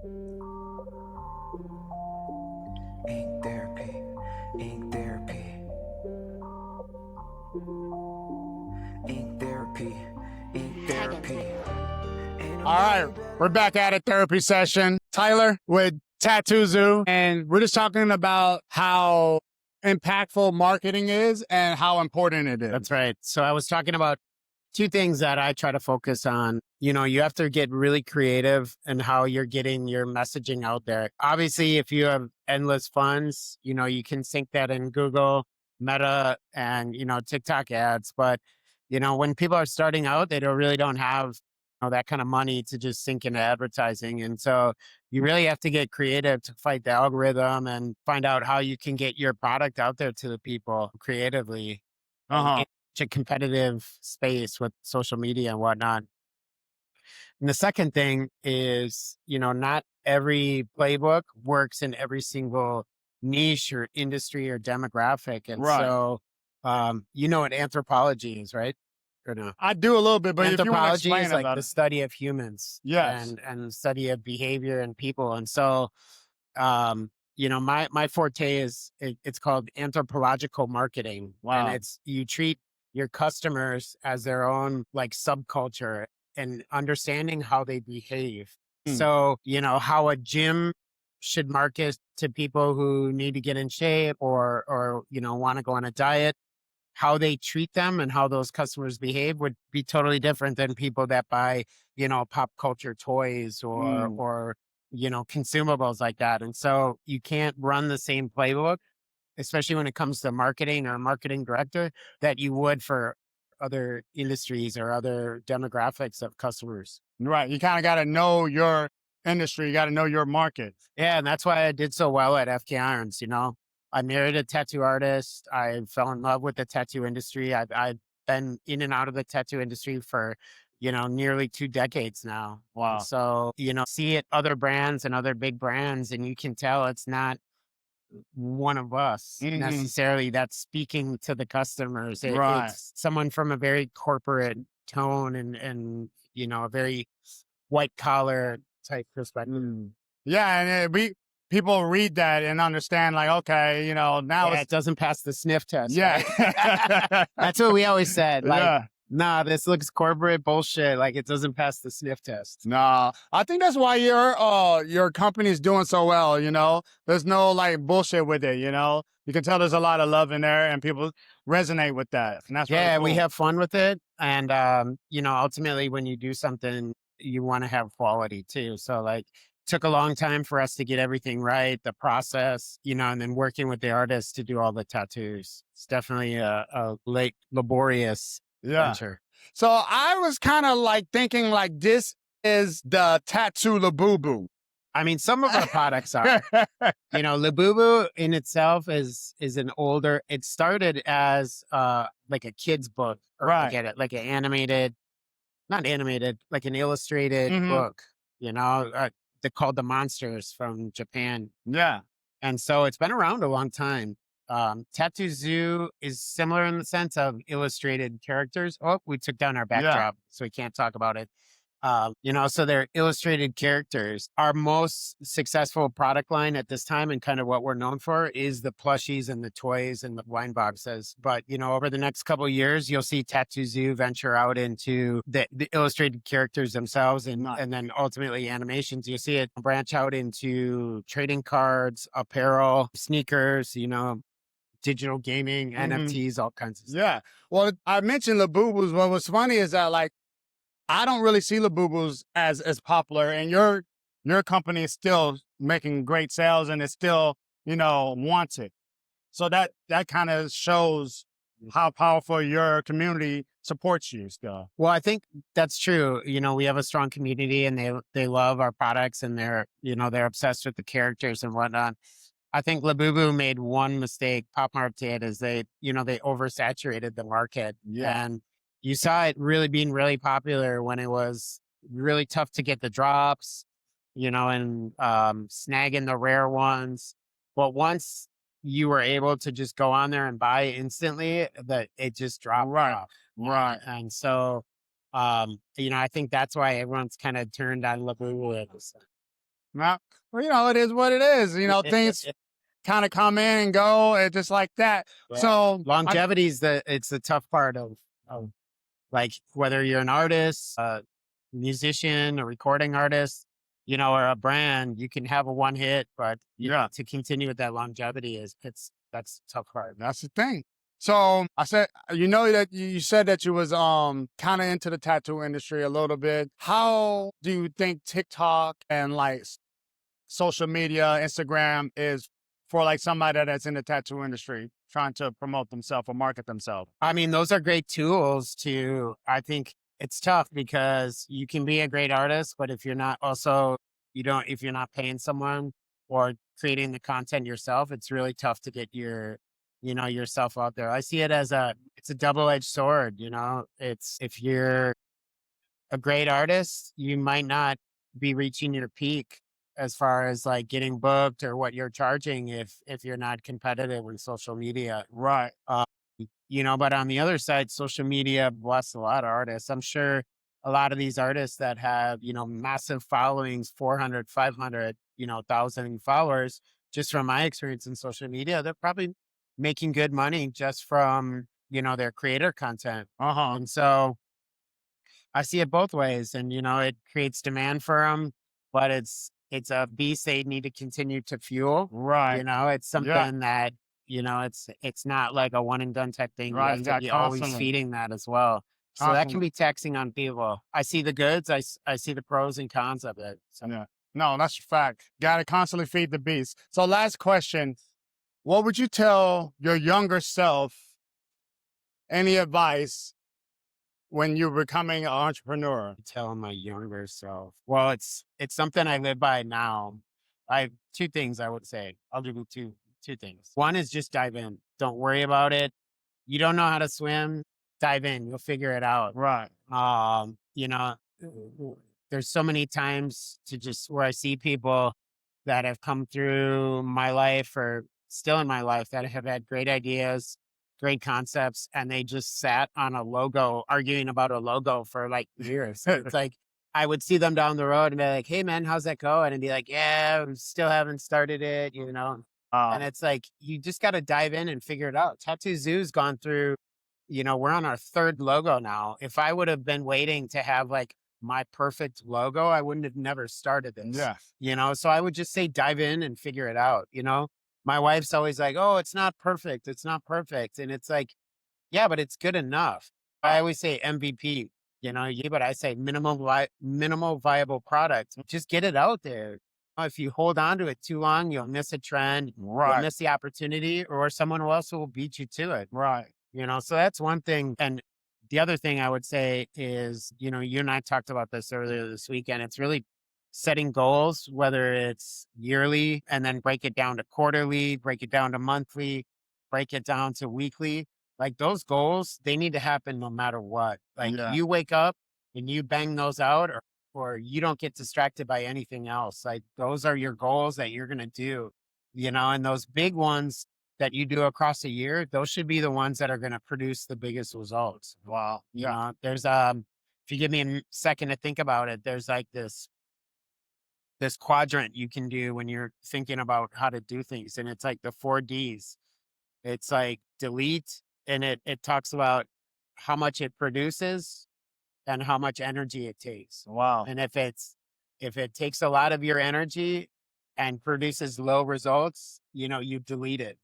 Ink therapy, ink therapy, ink therapy, ink therapy. All right, we're back at a therapy session. Tyler with Tattoo Zoo, and we're just talking about how impactful marketing is and how important it is. That's right. So I was talking about two things that I try to focus on. You have to get really creative in how you're getting your messaging out there. Obviously, if you have endless funds, you can sync that in Google, Meta, and, TikTok ads. But, when people are starting out, they really don't have that kind of money to just sink into advertising. And so you really have to get creative to fight the algorithm and find out how you can get your product out there to the people creatively. A competitive space with social media and whatnot. And the second thing is, not every playbook works in every single niche or industry or demographic. And Right. so, you know what anthropology is, right? Or no? I do a little bit, but if you want to Anthropology explain is like about the it. study of humans, Yes. and the study of behavior and people. And so, my forte is it's called anthropological marketing. Wow. And you treat your customers as their own like subculture and understanding how they behave. Hmm. So, how a gym should market to people who need to get in shape or want to go on a diet. How they treat them and how those customers behave would be totally different than people that buy, pop culture toys or consumables like that. And so you can't run the same playbook, especially when it comes to marketing or a marketing director, that you would for other industries or other demographics of customers. Right. You kind of got to know your industry. You got to know your market. Yeah. And that's why I did so well at FK Irons. I married a tattoo artist. I fell in love with the tattoo industry. I've been in and out of the tattoo industry for, nearly 2 decades now. Wow. So, see it other brands and other big brands, and you can tell it's not one of us necessarily that's speaking to the customers. Right. It's someone from a very corporate tone and a very white collar type perspective. Yeah, and people read that and understand, like, okay, now Yeah, it doesn't pass the sniff test. Yeah. Right? That's what we always said. Like, Yeah. nah, this looks corporate bullshit. Like, it doesn't pass the sniff test. No, I think that's why your company is doing so well. There's no like bullshit with it. You can tell there's a lot of love in there, and people resonate with that. And that's really We cool. have fun with it. And, ultimately, when you do something, you want to have quality too. So, like, took a long time for us to get everything right, the process, and then working with the artists to do all the tattoos. It's definitely a late laborious venture. So I was kind of like thinking like this is the tattoo Labubu. I mean, some of our products are. Labubu in itself is an older. It started as like a kid's book, or Right. get it, like an animated, not animated, like an illustrated book. They're called the Monsters from Japan, Yeah. and so it's been around a long time. Tattoo Zoo is similar in the sense of illustrated characters. Oh, we took down our backdrop, so we can't talk about it. So they're illustrated characters. Our most successful product line at this time and kind of what we're known for is the plushies and the toys and the wine boxes. But, over the next couple of years, you'll see Tattoo Zoo venture out into the illustrated characters themselves and then ultimately animations. You'll see it branch out into trading cards, apparel, sneakers, digital gaming, NFTs, all kinds of stuff. Yeah. Well, I mentioned Labubus. What was funny is that like I don't really see Labubus as popular, and your company is still making great sales and it's still, wanted. So that kind of shows how powerful your community supports you still. Well, I think that's true. We have a strong community and they love our products and they're obsessed with the characters and whatnot. I think Labubu made one mistake, Pop Mart did, is they oversaturated the market. Yeah. And you saw it really being really popular when it was really tough to get the drops, and snagging the rare ones. But once you were able to just go on there and buy instantly, that it just dropped off. Right. And so, I think that's why everyone's kind of turned on Labubu. Well, it is what it is. Things kind of come in and go, just like that. Yeah. So Longevity is it's the tough part of like whether you're an artist, a musician, a recording artist, or a brand, you can have a one hit, but yeah, to continue with that longevity that's the tough part. that's the thing. So I said, that you said that you was kind of into the tattoo industry a little bit. How do you think TikTok and like social media, Instagram is for like somebody that's in the tattoo industry trying to promote themselves or market themselves? I mean, those are great tools I think it's tough because you can be a great artist, but if you're not also, if you're not paying someone or creating the content yourself, it's really tough to get yourself out there. I see it as it's a double-edged sword. It's, if you're a great artist, you might not be reaching your peak as far as like getting booked or what you're charging if you're not competitive with social media. Right. But on the other side, social media bless a lot of artists. I'm sure a lot of these artists that have, massive followings, 400, 500, 1,000 followers, just from my experience in social media, they're probably making good money just from, their creator content. Uh-huh. And so I see it both ways, and it creates demand for them, but it's a beast they need to continue to fuel. Right. It's Yeah. something that it's not like a one and done type thing. Right. You have to be always Constantly. feeding that as well. So that can Constantly. be taxing on people. I see the goods. I see the pros and cons of it. So Yeah. No, that's a fact. Got to constantly feed the beast. So last question, what would you tell your younger self? Any advice when you're becoming an entrepreneur? tell my younger self. Well, it's something I live by now. I have two things I would say. I'll do two things. One is just dive in. Don't worry about it. You don't know how to swim, dive in. You'll figure it out. Right. Um, you know, there's so many times to just where I see people that have come through my life or still in my life that have had great ideas, great concepts, and they just sat on a logo, arguing about a logo for like years. It's like I would see them down the road and be like, "Hey man, how's that going?" And be like, "Yeah, we still haven't started it." And it's like you just got to dive in and figure it out. Tattoo Zoo's gone through, we're on our third logo now. If I would have been waiting to have like my perfect logo, I wouldn't have never started this. Yeah. So I would just say dive in and figure it out. My wife's always like, "Oh, it's not perfect. It's not perfect." And it's like, yeah, but it's good enough. I always say MVP, but I say minimal viable product. Just get it out there. If you hold on to it too long, you'll miss a trend, you'll Right. miss the opportunity, or someone else will beat you to it. Right. So that's one thing. And the other thing I would say is, you and I talked about this earlier this weekend. It's really setting goals, whether it's yearly and then break it down to quarterly, break it down to monthly, break it down to weekly. Like those goals, they need to happen no matter what. Like Yeah. you wake up and you bang those out, or you don't get distracted by anything else. Like those are your goals that you're going to do, and those big ones that you do across a year, those should be the ones that are going to produce the biggest results. Wow. Yeah. There's if you give me a second to think about it, there's like this quadrant you can do when you're thinking about how to do things, and it's like the 4 Ds. It's like delete, and it talks about how much it produces and how much energy it takes. Wow. And if it takes a lot of your energy and produces low results, you delete it.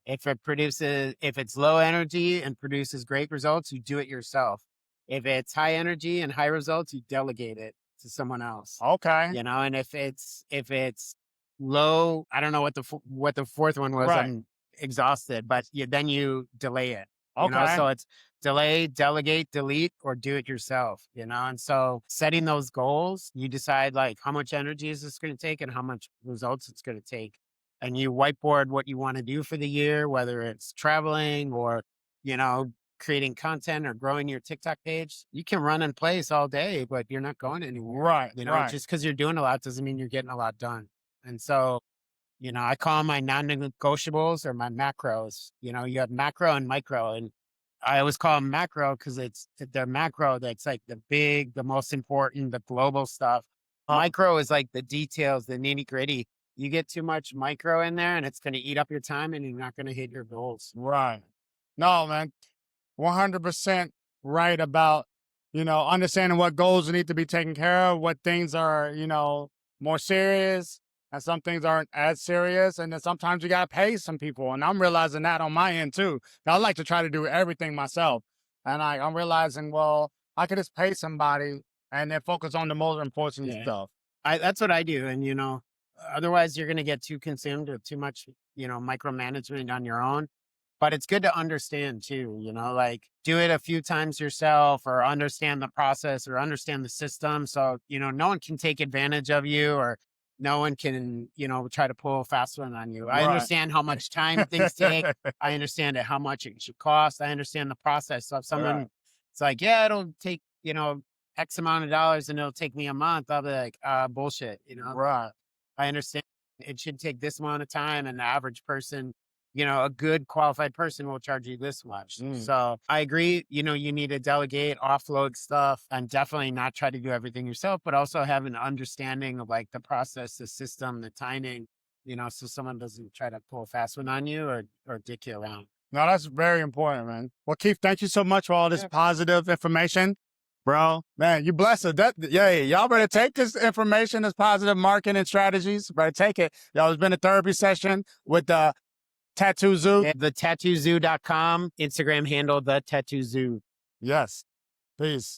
If it's low energy and produces great results, you do it yourself. If it's high energy and high results, you delegate it to someone else. Okay. And if it's low, I don't know what the fourth one was. Right. I'm exhausted, but then you delay it. Okay. So it's delay, delegate, delete, or do it yourself. And so setting those goals, you decide like how much energy is this going to take and how much results it's going to take. And you whiteboard what you want to do for the year, whether it's traveling or, creating content or growing your TikTok page. You can run in place all day, but you're not going anywhere. Right. Right. Just because you're doing a lot doesn't mean you're getting a lot done. And so, I call them my non-negotiables or my macros. You have macro and micro, and I always call them macro because they're macro. That's like the big, the most important, the global stuff. Micro is like the details, the nitty gritty. You get too much micro in there and it's going to eat up your time and you're not going to hit your goals. Right. No, man. 100% right about, understanding what goals need to be taken care of, what things are, more serious, and some things aren't as serious. And then sometimes you got to pay some people. And I'm realizing that on my end too. I like to try to do everything myself. And I'm realizing, well, I could just pay somebody and then focus on the most important stuff. That's what I do. And, otherwise you're going to get too consumed with too much, micromanagement on your own. But it's good to understand too, like do it a few times yourself or understand the process or understand the system. So, no one can take advantage of you or no one can, try to pull a fast one on you. I understand how much time things take. I understand how much it should cost. I understand the process. So if someone it's like, yeah, it'll take, X amount of dollars and it'll take me a month, I'll be like, bullshit, Right. I understand it should take this amount of time and the average person, a good qualified person will charge you this much. So I agree, you need to delegate, offload stuff and definitely not try to do everything yourself, but also have an understanding of like the process, the system, the timing, so someone doesn't try to pull a fast one on you or dick you around. No, that's very important, man. Well, Keith, thank you so much for all this positive information. Bro, man, you blessed us. Y'all better take this information, this positive marketing strategies. Better take it. Y'all, it's been a therapy session with the Tattoo Zoo. The tattoozoo.com, Instagram handle, the Tattoo Zoo. Yes. Peace.